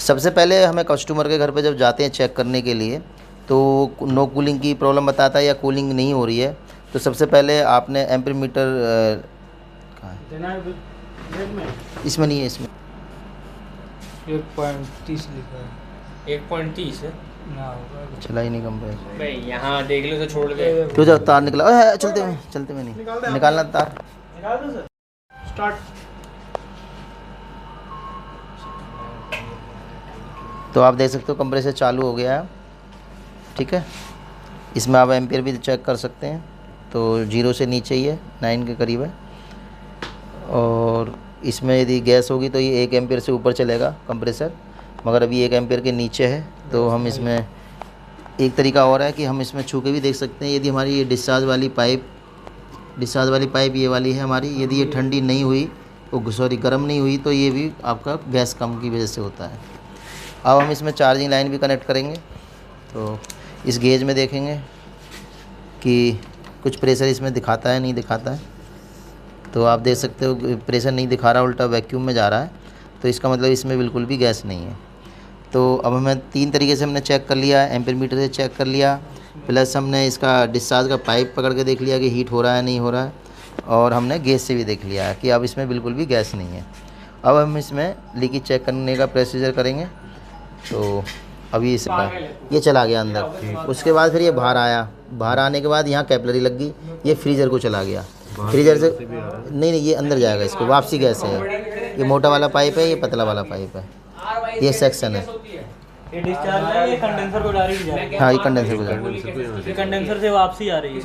सबसे पहले हमें कस्टमर के घर पे जब जाते हैं चेक करने के लिए तो नो कूलिंग की प्रॉब्लम बताता है या कूलिंग नहीं हो रही है, तो सबसे पहले आपने एम्पीयर मीटर कहाँ है? इसमें नहीं है, इसमें 1.30 लिखा है। 1.30 है ना होगा। चला ही नहीं कंप्रेसर। भाई यहाँ देख लो तो छोड़ दे। तो जब तार निकला, चलते में नहीं निकालना तार। निकाल दो सर। स्टार्ट। तो आप देख सकते हो कंप्रेसर चालू हो गया है, ठीक है। इसमें आप एम्पियर भी चेक कर सकते हैं, तो 0 से नीचे ही है, 9 के करीब है। और इसमें यदि गैस होगी तो ये 1 एम्पियर से ऊपर चलेगा कंप्रेसर, मगर अभी 1 एम्पियर के नीचे है। तो हम इसमें एक तरीका और है कि हम इसमें छू के भी देख सकते हैं। यदि हमारी ये डिस्चार्ज वाली पाइप ये वाली है हमारी, यदि ये ठंडी नहीं हुई गर्म नहीं हुई तो ये भी आपका गैस कम की वजह से होता है। अब हम इसमें चार्जिंग लाइन भी कनेक्ट करेंगे, तो इस गेज में देखेंगे कि कुछ प्रेशर इसमें दिखाता है नहीं दिखाता है। तो आप देख सकते हो प्रेशर नहीं दिखा रहा, उल्टा वैक्यूम में जा रहा है, तो इसका मतलब इसमें बिल्कुल भी गैस नहीं है। तो अब हमें 3 तरीके से हमने चेक कर लिया, एम्पीयर मीटर से चेक कर लिया, प्लस हमने इसका डिस्चार्ज का पाइप पकड़ के देख लिया कि हीट हो रहा है नहीं हो रहा है, और हमने गैस से भी देख लिया कि अब इसमें बिल्कुल भी गैस नहीं है। अब हम इसमें लीकेज चेक करने का प्रोसीजर करेंगे। तो अभी ये चला गया अंदर, उसके बाद फिर ये बाहर आया, बाहर आने के बाद यहाँ कैपिलरी लग गई, ये फ्रीज़र को चला गया। फ्रीज़र से नहीं ये अंदर जाएगा, इसको वापसी गैस है। ये मोटा वाला पाइप है, ये पतला वाला पाइप है, ये सेक्शन है। ये डिस्चार्ज है, ये कंडेंसर को डायरेक्ट जा रही है। हाँ ये कंडेंसर को जा रही है, ये कंडेंसर से वापसी आ रही है।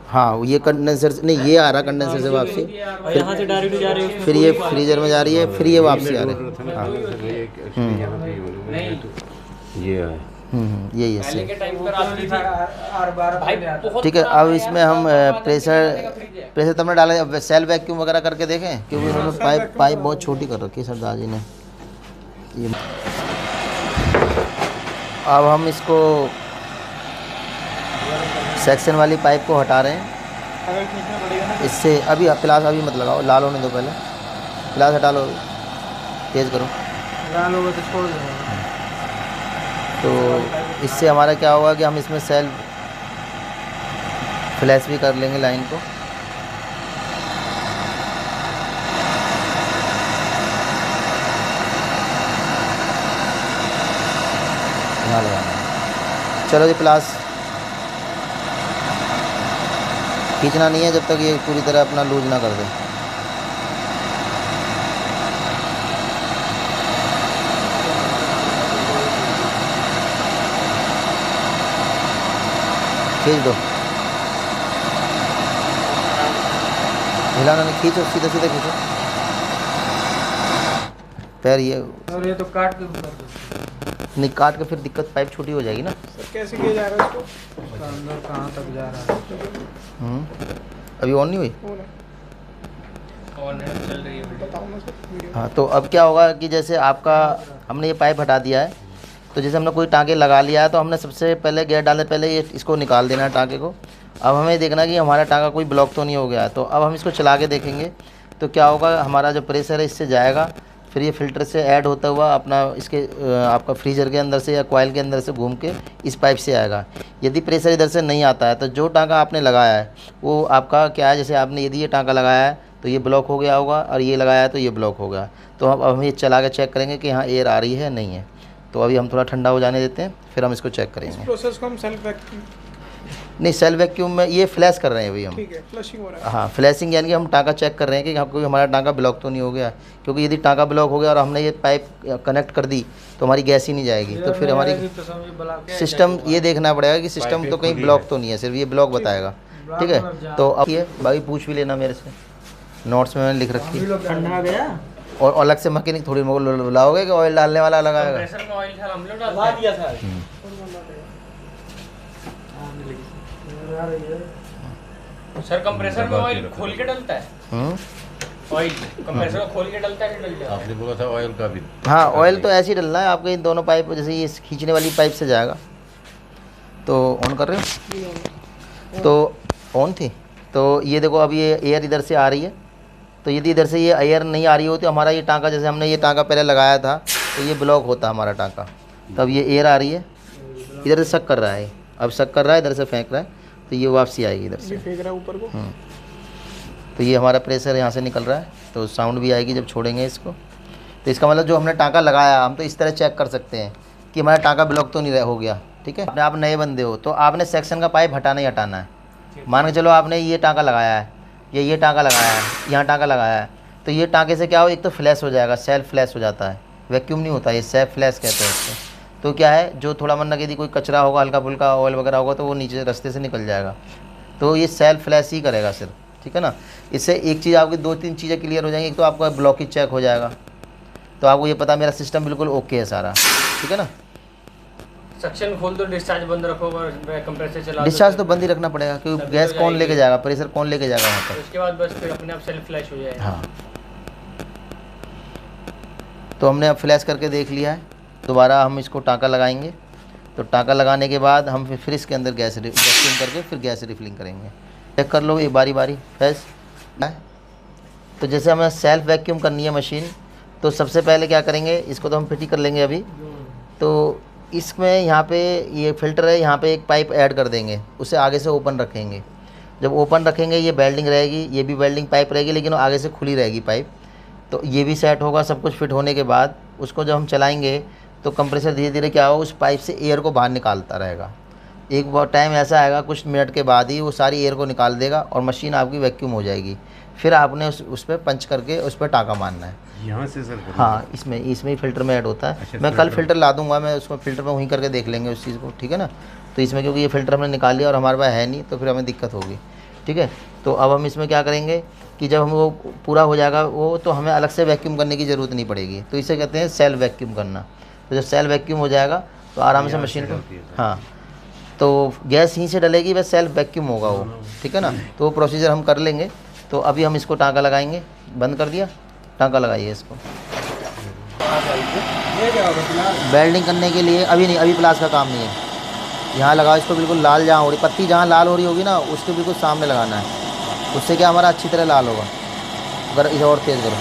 हाँ ये कंडेंसर से नहीं, ये आ रहा कंडेंसर से वापसी, और यहाँ से डायरेक्ट जा रही है, फिर ये फ्रीज़र में जा रही है, फिर ये वापसी आ रही है। हाँ यही है सही, ठीक है। अब इसमें हम प्रेशर तब डाला, सेल वैक्यूम वगैरह करके देखें, क्योंकि उन्होंने पाइप बहुत छोटी कर रखी है सरदार जी ने। ये अब हम इसको सेक्शन वाली पाइप को हटा रहे हैं इससे। अभी प्लास अभी मत लगाओ, लाल होने दो पहले, प्लास हटा लो, तेज़ करो। लाल होगा तो छोड़ दो। तो इससे हमारा क्या होगा कि हम इसमें सेल फ्लैश भी कर लेंगे लाइन को। यहाँ लगाना, चलो जी प्लास खींचना नहीं है जब तक ये पूरी तरह अपना लूज ना कर दे। खींच दो, हिलाना नहीं, खींचो सीधा सीधा खींचो पैर। ये और ये तो काट के ऊपर दो। नहीं काट के फिर दिक्कत, पाइप छोटी हो जाएगी ना। सर कैसे किया जा रहा है इसको? अंदर कहाँ तक जा रहा है? अभी ऑन नहीं हुई, ऑन है, चल रही है। बताओ ना सर। हाँ। तो अब क्या होगा कि जैसे आपका हमने ये पाइप हटा दिया है, तो जैसे हमने कोई टाँके लगा लिया है, तो हमने सबसे पहले गैस डालने पहले ये इसको निकाल देना है टाँके को। अब हमें देखना कि हमारा टाँका कोई ब्लॉक तो नहीं हो गया है। तो अब हम इसको चला के देखेंगे, तो क्या होगा, हमारा जो प्रेशर है इससे जाएगा, फिर ये फ़िल्टर से ऐड होता हुआ अपना इसके आपका फ्रीज़र के अंदर से या कॉइल के अंदर से घूम के इस पाइप से आएगा। यदि प्रेशर इधर से नहीं आता है तो जो टाँका आपने लगाया है वो आपका क्या है, जैसे आपने यदि ये टाँका लगाया है तो ये ब्लॉक हो गया होगा, और ये लगाया है तो ये ब्लॉक हो गया। तो अब हम ये चला के चेक करेंगे कि हाँ एयर आ रही है नहीं है। तो अभी हम थोड़ा ठंडा हो जाने देते हैं, फिर हम इसको चेक करेंगे। प्रोसेस को हम सेल्फ वैक्यूम, नहीं सेल वैक्यूम में ये फ्लैश कर रहे हैं अभी हम। ठीक है, फ्लशिंग हो रहा है। हाँ फ्लैशिंग, यानी कि हम टाँका चेक कर रहे हैं कि कोई हमारा टाँका ब्लॉक तो नहीं हो गया, क्योंकि यदि टाँका ब्लॉक हो गया और हमने ये पाइप कनेक्ट कर दी तो हमारी गैस ही नहीं जाएगी। तो फिर हमारी सिस्टम ये देखना पड़ेगा कि सिस्टम तो कहीं ब्लॉक तो नहीं है, सिर्फ ये ब्लॉक बताएगा, ठीक है। तो अब ये बाकी पूछ भी लेना मेरे से, नोट्स में मैंने लिख रखी। ठंडा गया और अलग से मैकेनिक थोड़ी बुलाओगे कि ऑयल डालने वाला लगाएगा? प्रेशर में ऑयल था, हम लोग डाल दिया था। सर कंप्रेसर में ऑयल खोल के डलता है? ऑयल कंप्रेसर को खोल के डलता है कि डल जाता है? आपने बोला था ऑयल का भी। हाँ ऑयल तो ऐसे ही डलना है आपके, इन दोनों पाइप, जैसे ये खींचने वाली पाइप से जाएगा। तो ऑन कर रहे हो? तो ऑन थी। तो ये देखो अब ये एयर इधर से आ रही है, तो यदि इधर से ये एयर नहीं आ रही हो तो हमारा ये टाँका, जैसे हमने ये टाँका पहले लगाया था तो ये ब्लॉक होता है हमारा टाँका। तब ये एयर आ रही है, इधर से सक कर रहा है, अब सक कर रहा है, इधर से फेंक रहा है, तो ये वापसी आएगी इधर से, फेंक रहा है ऊपर को। तो ये हमारा प्रेशर यहाँ से निकल रहा है, तो साउंड भी आएगी जब छोड़ेंगे इसको। तो इसका मतलब जो हमने टाँका लगाया, हम तो इस तरह चेक कर सकते हैं कि हमारा टाँका ब्लॉक तो नहीं हो गया। ठीक है, अपने आप नए बंदे हो तो आपने सेक्शन का पाइप हटाना ही हटाना है। मान के चलो आपने ये टाँका लगाया है, ये टाँका लगाया है, यहाँ टाँका लगाया है, तो ये टाँके से क्या हो, एक तो फ्लैश हो जाएगा, सेल्फ फ्लैश हो जाता है, वैक्यूम नहीं होता, ये सेल्फ फ्लैश कहते हैं इसको। तो क्या है, जो थोड़ा मन यदि कोई कचरा होगा, हल्का फुल्का ऑयल वगैरह होगा, तो वो नीचे रास्ते से निकल जाएगा। तो ये सेल्फ फ्लैश ही करेगा सिर्फ। ठीक है ना, इससे एक चीज़ आपकी 2-3 चीज़ें क्लियर हो जाएंगी। एक तो आपका ब्लॉकेज चेक हो जाएगा, तो आपको ये पता मेरा सिस्टम बिल्कुल ओके है सारा। ठीक है ना, सक्शन खोल दो, डिस्चार्ज बंद रखो और कंप्रेसर चला दो। डिस्चार्ज तो बंद ही रखना पड़ेगा, क्योंकि गैस कौन लेके जाएगा, प्रेशर कौन लेके जाएगा वहाँ पर। उसके बाद बस फिर अपने आप सेल्फ फ्लैश हो जाएगा। हाँ, तो हमने अब फ्लैश करके देख लिया है। दोबारा हम इसको टाँका लगाएंगे, तो टाँका लगाने के बाद हम फिर इसके अंदर गैस वैक्यूम करके फिर गैस रिफिलिंग करेंगे। चेक कर लो ये बारी बारी फ्लैश। तो जैसे हमें सेल्फ वैक्यूम करनी है मशीन, तो सबसे पहले क्या करेंगे, इसको तो हम फिट ही कर लेंगे अभी। तो इसमें यहाँ पे ये फ़िल्टर है, यहाँ पे एक पाइप ऐड कर देंगे, उसे आगे से ओपन रखेंगे। जब ओपन रखेंगे ये वेल्डिंग रहेगी, ये भी वेल्डिंग पाइप रहेगी, लेकिन वो आगे से खुली रहेगी पाइप। तो ये भी सेट होगा, सब कुछ फिट होने के बाद उसको जब हम चलाएंगे तो कंप्रेसर धीरे धीरे क्या होगा, उस पाइप से एयर को बाहर निकालता रहेगा। एक बहुत टाइम ऐसा आएगा, कुछ मिनट के बाद ही वो सारी एयर को निकाल देगा और मशीन आपकी वैक्यूम हो जाएगी। फिर आपने उस पर पंच करके उस पर टाँका मारना है यहाँ से सर। हाँ, इसमें ही फ़िल्टर में ऐड होता है। अच्छा, मैं कल फ़िल्टर ला दूंगा, मैं उसमें फ़िल्टर में वहीं करके देख लेंगे उस चीज़ को। ठीक है ना, तो इसमें क्योंकि ये फ़िल्टर हमने निकाल लिया और हमारे पास है नहीं, तो फिर हमें दिक्कत होगी। ठीक है, तो अब हम इसमें क्या करेंगे कि जब हम वो पूरा हो जाएगा वो, तो हमें अलग से वैक्यूम करने की ज़रूरत नहीं पड़ेगी। तो इसे कहते हैं सेल्फ वैक्यूम करना। तो जब सेल्फ वैक्यूम हो जाएगा तो आराम से मशीन को, हाँ, तो गैस यहीं से डलेगी, बस सेल्फ वैक्यूम होगा वो। ठीक है ना, तो वो प्रोसीजर हम कर लेंगे। तो अभी हम इसको टाँका लगाएंगे, बंद कर दिया, टाँका लगाइए इसको। वेल्डिंग करने के लिए अभी नहीं, अभी प्लास का काम नहीं है। यहाँ लगाओ इसको, बिल्कुल लाल जहाँ हो रही पत्ती, जहाँ लाल हो रही होगी ना, उसके बिल्कुल सामने लगाना है। उससे क्या हमारा अच्छी तरह लाल होगा। अगर इसे और तेज़ करो,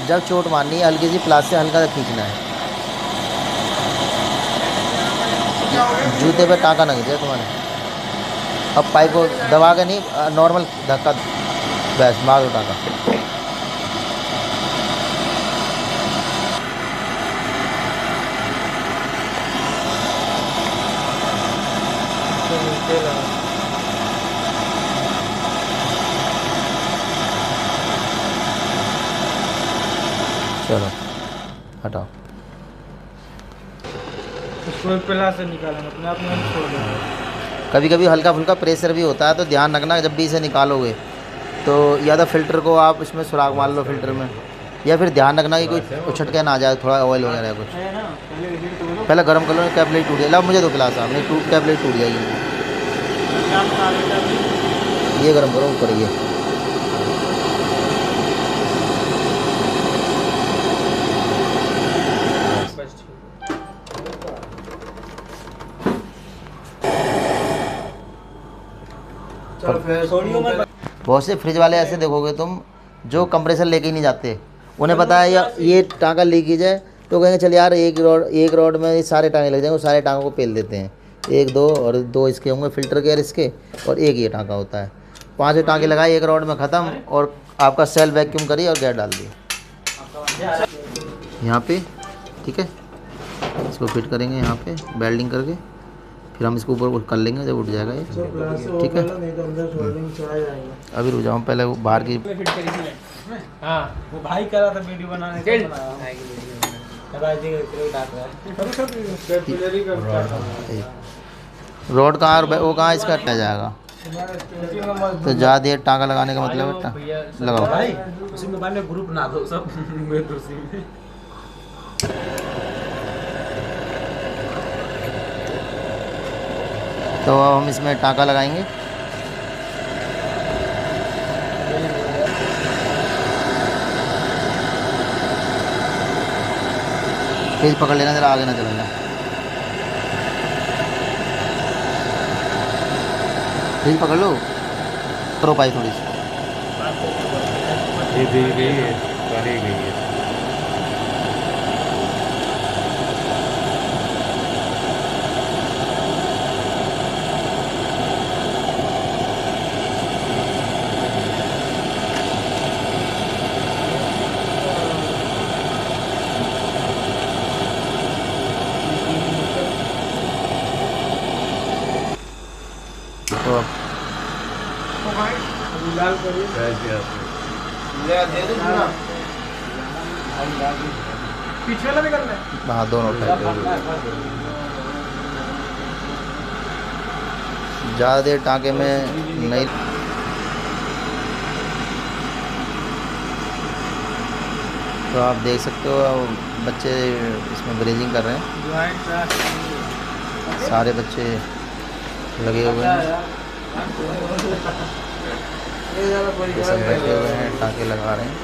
जब चोट मारनी है हल्की सी प्लास से हल्का सा खींचना है। जूते पे टाँका ना खींचे तुम्हारे। अब पाइप को दबा के नहीं, नॉर्मल धक्का, बस मार दो टाँका। चलो हटाओ। उसको प्लास से निकालेंगे, अपने आप में हम छोड़ देंगे। कभी कभी हल्का फुल्का प्रेशर भी होता है, तो ध्यान रखना जब भी इसे निकालोगे तो या तो फ़िल्टर को आप इसमें सुराख मार लो फ़िल्टर में, या फिर ध्यान रखना कि कोई उछट के ना आ जाए, थोड़ा ऑयल वगैरह कुछ। है ना, पहले गर्म कर लो, कैपलेट टूट जाए। ला मुझे दो गिलास, आप नहीं कैपलेट टूट जाएगी। ये गर्म करो ऊपर ये। बहुत से फ्रिज वाले ऐसे देखोगे तुम, जो कंप्रेसर लेके ही नहीं जाते। उन्हें पता है ये टाँका लीकेज है, तो कहेंगे चल यार एक रॉड में ये सारे टाँके लग जाएंगे, वो सारे टाँकों को पेल देते हैं। 1 2 और 2 इसके होंगे फिल्टर के और इसके, और एक ये टाँका होता है। 5 टाँके लगाए, एक रॉड में ख़त्म, और आपका सेल्फ वैक्यूम करिए और गैस डाल दिए यहाँ पे। ठीक है, इसको फिट करेंगे यहाँ पे वेल्डिंग करके, फिर हम इसको ऊपर कर लेंगे जब उठ जाएगा ये। ठीक है, अभी रुक जाओ, पहले वो बाहर की हाँ, वो भाई कर रहा था वीडियो बनाने के रोड कहाँ वो कहाँ इसका रह जाएगा। तो ज़्यादा देर टाँका लगाने का मतलब है लगाओ भाई, उसी मोबाइल में ग्रुप बना दो सब मेरे दोस्ती में। तो अब हम इसमें टाँका लगाएंगे। तेज पकड़ लेना, जरा आगे ना चलना। तेज पकड़ लो, करो पाई थोड़ी सी। ये दे गई है, सारी गई है। अभी लाल करिए। पीछे वाला भी करना है। हाँ दोनों टाइप। ज़्यादा देर टाँके में नहीं। तो आप देख सकते हो बच्चे इसमें ब्रेजिंग कर रहे हैं, सारे बच्चे लगे हुए हैं, ये सब बैठे हुए हैं, टाँके लगा रहे हैं।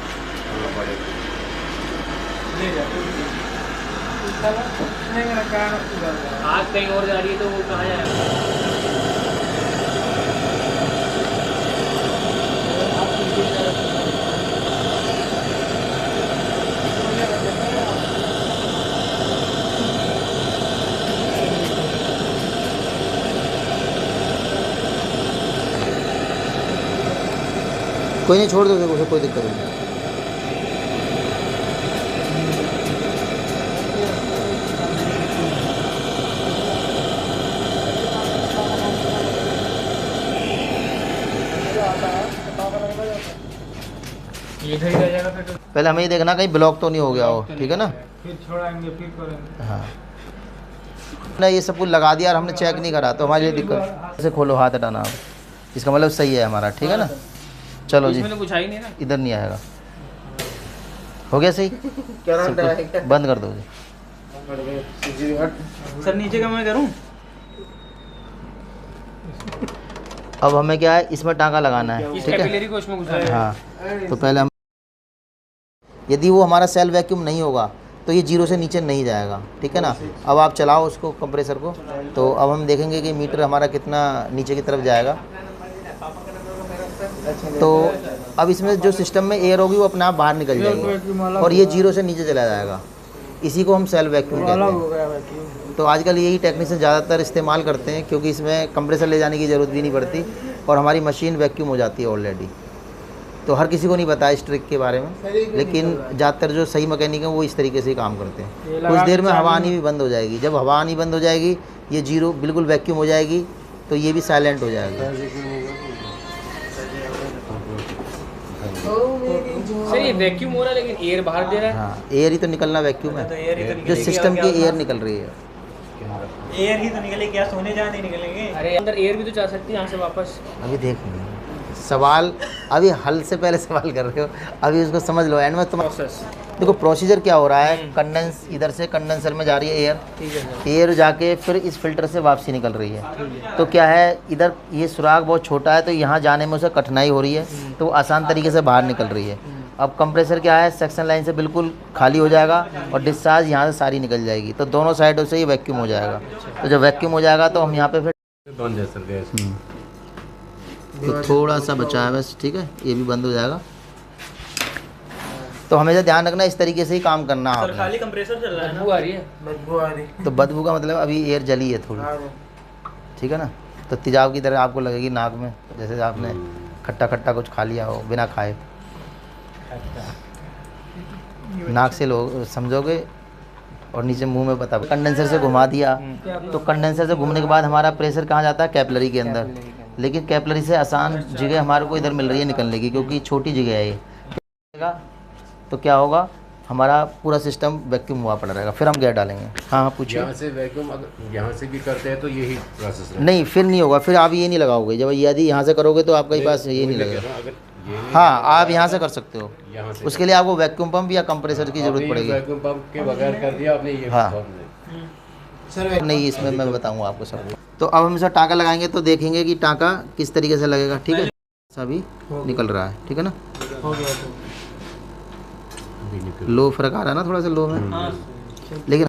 आग कहीं और जा रही है तो वो कहाँ जाएगा? कोई नहीं, छोड़ दो, उसे कोई दिक्कत नहीं। इधर ही रह जाएगा फिर तो। पहले हमें ये देखना कहीं ब्लॉक तो नहीं हो गया हो, ठीक है ना। फिर छोड़ाएंगे, फिर करेंगे। हाँ ना, ये सब कुछ लगा दिया और हमने चेक नहीं करा तो हमारी ये दिक्कत। ऐसे खोलो, हाथ हटाना आप, इसका मतलब सही है हमारा, ठीक है ना। चलो जी, इसमें तो कुछ आई नहीं ना। इधर नहीं आएगा। हो गया सही, बंद कर दो जी। सर नीचे का मैं करूँ? अब हमें क्या है, इसमें टाँका लगाना है, इस ठीक है। कैपिलरी को इसमें घुसाना है। हाँ, तो पहले हम, यदि वो हमारा सेल वैक्यूम नहीं होगा तो ये जीरो से नीचे नहीं जाएगा, ठीक है ना। अब आप चलाओ उसको, कंप्रेसर को, तो अब हम देखेंगे कि मीटर हमारा कितना नीचे की तरफ जाएगा। तो अब इसमें जो सिस्टम में एयर होगी वो अपने आप बाहर निकल जाएगी और ये जीरो से नीचे चला जाएगा। इसी को हम सेल वैक्यूम कहते हैं। तो आजकल यही टेक्नीशियन ज़्यादातर इस्तेमाल करते हैं क्योंकि इसमें कंप्रेसर ले जाने की ज़रूरत भी नहीं पड़ती और हमारी मशीन वैक्यूम हो जाती है ऑलरेडी। तो हर किसी को नहीं पता इस ट्रिक के बारे में, लेकिन ज़्यादातर जो सही मैकेनिक हैं वो इस तरीके से ही काम करते हैं। कुछ देर में हवा आनी भी बंद हो जाएगी। जब हवा आनी बंद हो जाएगी, ये जीरो बिल्कुल वैक्यूम हो जाएगी, तो ये भी साइलेंट हो जाएगा। सर ये वैक्यूम हो रहा है लेकिन एयर बाहर दे रहा है। हाँ, एयर ही तो निकलना वैक्यूम है, जो सिस्टम की एयर निकल रही है। एयर ही तो निकले, क्या सोने जाने निकलेंगे? अरे अंदर एयर भी तो जा सकती है यहाँ से वापस। अभी देखेंगे, सवाल अभी हल से पहले सवाल कर रहे हो, अभी उसको समझ लो। एंड में तुम देखो प्रोसीजर क्या हो रहा है। कंडेंस, इधर से कंडेंसर में जा रही है एयर, ठीक है सर। एयर जाके फिर इस फिल्टर से वापसी निकल रही है। तो क्या है, इधर ये सुराख बहुत छोटा है तो यहाँ जाने में उसे कठिनाई हो रही है, तो वो आसान तरीके से बाहर निकल रही है। अब कंप्रेसर क्या है, सेक्शन लाइन से बिल्कुल खाली हो जाएगा और डिस्चार्ज यहाँ से सारी निकल जाएगी, तो दोनों साइडों से ही वैक्यूम हो जाएगा। तो जब वैक्यूम हो जाएगा तो हम यहाँ पे फिर तो थोड़ा सा बचा है बस, ठीक है, ये भी बंद हो जाएगा। तो हमेशा ध्यान रखना, इस तरीके से ही काम करना है सर आपने। खाली कंप्रेसर चल रहा है ना? बदबू आ रही है। बदबू आ रही। तो बदबू का मतलब अभी एयर जली है थोड़ी, ठीक है ना। तो तेजाब की तरह आपको लगेगी नाक में, जैसे आपने खट्टा खट्टा कुछ खा लिया हो बिना खाए। नाक से लोग समझोगे और नीचे मुंह में पता। कंडेंसर से घुमा दिया तो कंडेंसर से घूमने के बाद हमारा प्रेशर कहाँ जाता है, कैपिलरी के अंदर। लेकिन कैपिलरी से आसान जगह हमारे को इधर मिल रही है निकलने की, क्योंकि छोटी जगह है ये। तो क्या होगा, हमारा पूरा सिस्टम वैक्यूम हुआ पड़ा रहेगा। फिर हम गैस डालेंगे। हाँ पूछिए। यहाँ से वैक्यूम अगर यहाँ से भी करते हैं तो यही प्रोसेस है? नहीं, फिर नहीं होगा। फिर आप ये नहीं लगाओगे। जब यदि यहाँ से करोगे तो आपके पास ये नहीं लगेगा। अगर ये हाँ, आप यहाँ से कर सकते हो। यहाँ से उसके लिए आपको वैक्यूम पंप या कंप्रेसर की ज़रूरत पड़ेगी। वैक्यूम पंप के बगैर कर दिया आपने ये? हाँ। सर नहीं, इसमें मैं बताऊंगा आपको सब। तो अब हम इसे टाँका लगाएंगे तो देखेंगे कि टाँका किस तरीके से लगेगा, ठीक है। सभी निकल रहा है, ठीक है ना। हो गया तो लो फर्क आ रहा है ना थोड़ा सा लो में, लेकिन